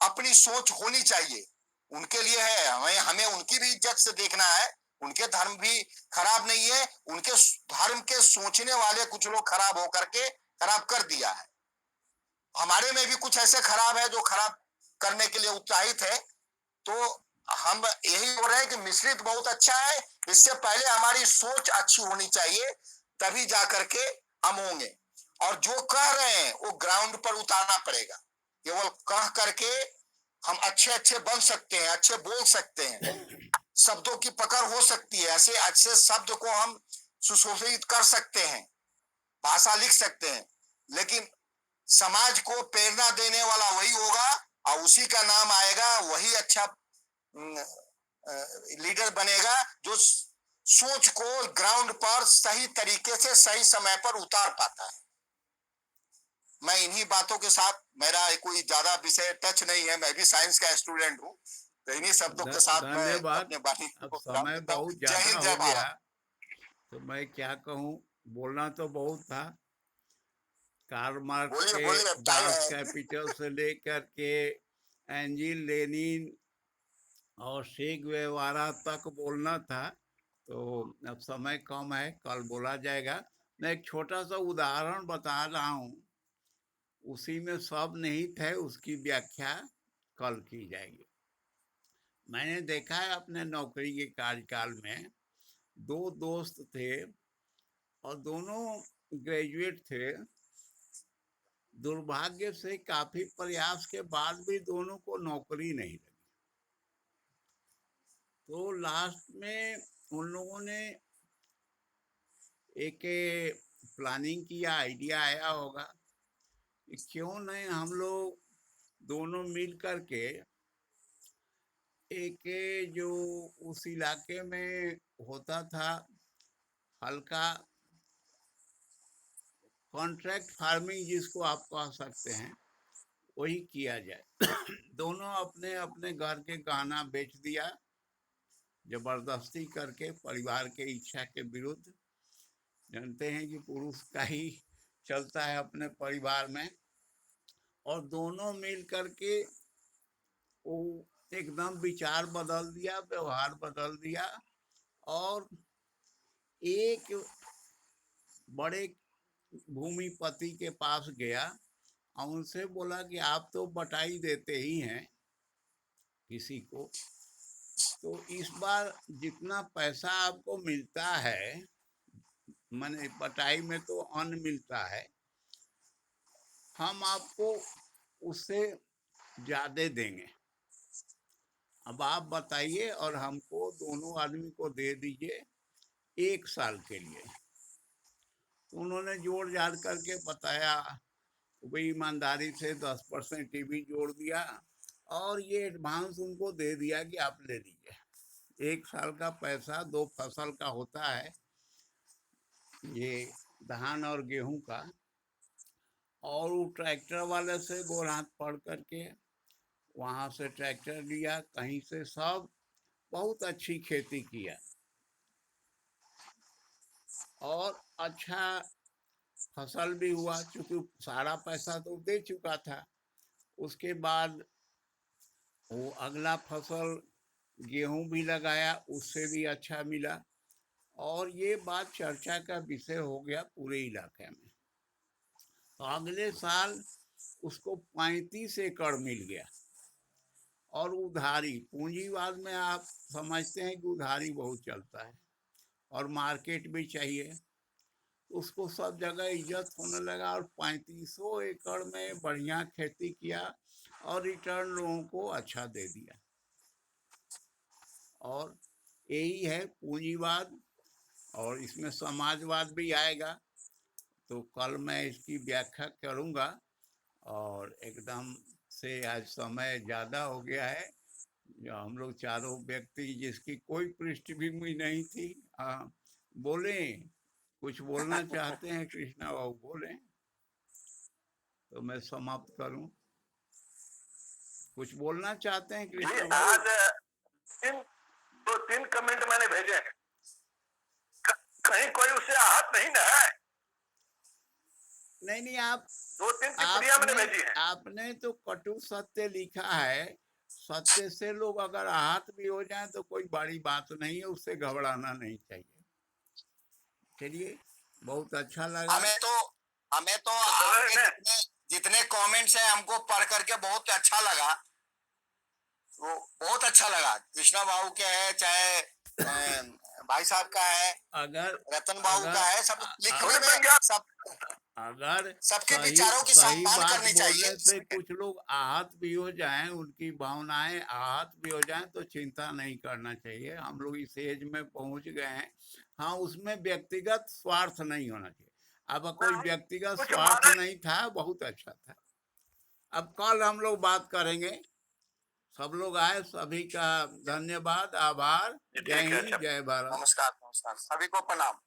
अपनी सोच होनी चाहिए। उनके लिए है, हमें उनकी भी इज्जत से देखना है। उनके धर्म भी खराब नहीं है, उनके धर्म के सोचने वाले कुछ लोग खराब होकर के खराब कर दिया है। हमारे में भी कुछ ऐसे खराब है जो खराब करने के लिए उत्साहित है। तो हम यही बोल रहे हैं कि मिश्रित बहुत अच्छा है। इससे पहले हमारी सोच अच्छी होनी चाहिए, तभी जाकर के हम होंगे। और जो कह रहे हैं वो ग्राउंड पर उतारना पड़ेगा। केवल कह करके हम अच्छे बन सकते हैं, अच्छे बोल सकते हैं, शब्दों की पकड़ हो सकती है, ऐसे अच्छे शब्द को हम सुशोभित कर सकते हैं, भाषा लिख सकते हैं, लेकिन समाज को प्रेरणा देने वाला वही होगा और उसी का नाम आएगा, वही अच्छा लीडर बनेगा जो सोच को ग्राउंड पर सही तरीके से सही समय पर उतार पाता है। मैं इन्हीं बातों के साथ, मेरा कोई ज्यादा विषय टच नहीं है, मैं भी साइंस का स्टूडेंट हूँ, तो इन्हीं शब्दों के साथ मैं धन्यवाद। अपने बानी अब को समय बहुत जय ज्यादा हिंद, जय हो गया, भारत। तो मैं क्या कहूँ, बोलना तो बहुत था। कार्ल मार्क्स बोलिए के बोलिए, टाइम डास है। कैपिटल से लेकर के एंजिल लेनिन और चे गुएवारा तक बोलना था, तो अब समय कम है, कल बोला जाएगा। मैं एक छोटा सा उदाहरण बता रहा हूँ, उसी में सब निहित है, उसकी व्याख्या कल की जाएगी। मैंने देखा है अपने नौकरी के कार्यकाल में, दो दोस्त थे और दोनों ग्रेजुएट थे। दुर्भाग्य से काफी प्रयास के बाद भी दोनों को नौकरी नहीं लगी। तो लास्ट में उन लोगों ने एक प्लानिंग किया, आइडिया आया होगा कि क्यों नहीं हम लोग दोनों मिल करके एक जो उस इलाके में होता था हल्का कॉन्ट्रैक्ट फार्मिंग जिसको आप कह सकते हैं, वही किया जाए। दोनों अपने अपने घर के गहना बेच दिया जबरदस्ती करके, परिवार के इच्छा के विरुद्ध। जानते हैं कि पुरुष का ही चलता है अपने परिवार में। और दोनों मिल करके वो एकदम विचार बदल दिया, व्यवहार बदल दिया, और एक बड़े भूमिपति के पास गया और उनसे बोला कि आप तो बटाई देते ही हैं किसी को, तो इस बार जितना पैसा आपको मिलता है, माने बटाई में तो अन्न मिलता है, हम आपको उससे ज्यादा देंगे। अब आप बताइए और हमको दोनों आदमी को दे दीजिए 1 साल के लिए। तो उन्होंने जोड़ जाड़ करके बताया, भाई ईमानदारी से 10% टीवी जोड़ दिया और ये एडवांस उनको दे दिया कि आप ले लीजिए। 1 साल का पैसा 2 फसल का होता है, ये धान और गेहूं का। और वो ट्रैक्टर वाले से गोर हाथ पड़ करके वहाँ से ट्रैक्टर लिया, कहीं से सब बहुत अच्छी खेती किया और अच्छा फसल भी हुआ, क्योंकि सारा पैसा तो दे चुका था। उसके बाद वो अगला फसल गेहूं भी लगाया, उससे भी अच्छा मिला, और ये बात चर्चा का विषय हो गया पूरे इलाके में। तो अगले साल उसको 35 एकड़ मिल गया। और उधारी, पूंजीवाद में आप समझते हैं कि उधारी बहुत चलता है और मार्केट भी चाहिए, उसको सब जगह इज्जत होने लगा और 3500 एकड़ में बढ़िया खेती किया और रिटर्न लोगों को अच्छा दे दिया। और यही है पूंजीवाद, और इसमें समाजवाद भी आएगा। तो कल मैं इसकी व्याख्या करूँगा। और एकदम से आज समय ज़्यादा हो गया है, जो हम लोग चारों व्यक्ति जिसकी कोई पृष्ठभूमि नहीं थी, बोलें, कुछ बोलना चाहते हैं कृष्णा बाबू, बोलें। तो मैं समाप्त करूं। कुछ बोलना चाहते हैं जी, कृष्ण आज बाबू? 2-3 कमेंट मैंने भेजे हैं, कहीं कोई उससे आहत नहीं ना है। नहीं, आप 2-3 टिप्पणियां मैंने आपने भेजी हैं। आपने तो कटु सत्य लिखा है। सत्य से लोग अगर आहत भी हो जाएं तो कोई बड़ी बात नहीं है, उससे घबराना नहीं चाहिए। चलिए, बहुत अच्छा लगा। हमें तो आपके जितने जितने कमेंट्स हैं हमको पढ़ करके बहुत अच्छा लगा। वो बहुत अच्छा लगा, कृष्णा बाबू के है, चाहे भाई साहब का है, अगर रतन बाबू का है, सब लिखने में अगर सबके सही विचारों की सही सम्मान बात करनी चाहिए। बोलने से कुछ लोग आहत भी हो जाएं, उनकी भावनाएं आहत भी हो जाएं, तो चिंता नहीं करना चाहिए। हम लोग इस एज में पहुंच गए हैं। हाँ, उसमें व्यक्तिगत स्वार्थ नहीं होना चाहिए। अब कोई व्यक्तिगत कुछ स्वार्थ माना नहीं था, बहुत अच्छा था। अब कल हम लोग बात करेंगे। सब लोग आए, सभी का धन्यवाद, आभार। जय ठीक है। हिंद, जय भारत। नमस्कार, नमस्कार, सभी को प्रणाम।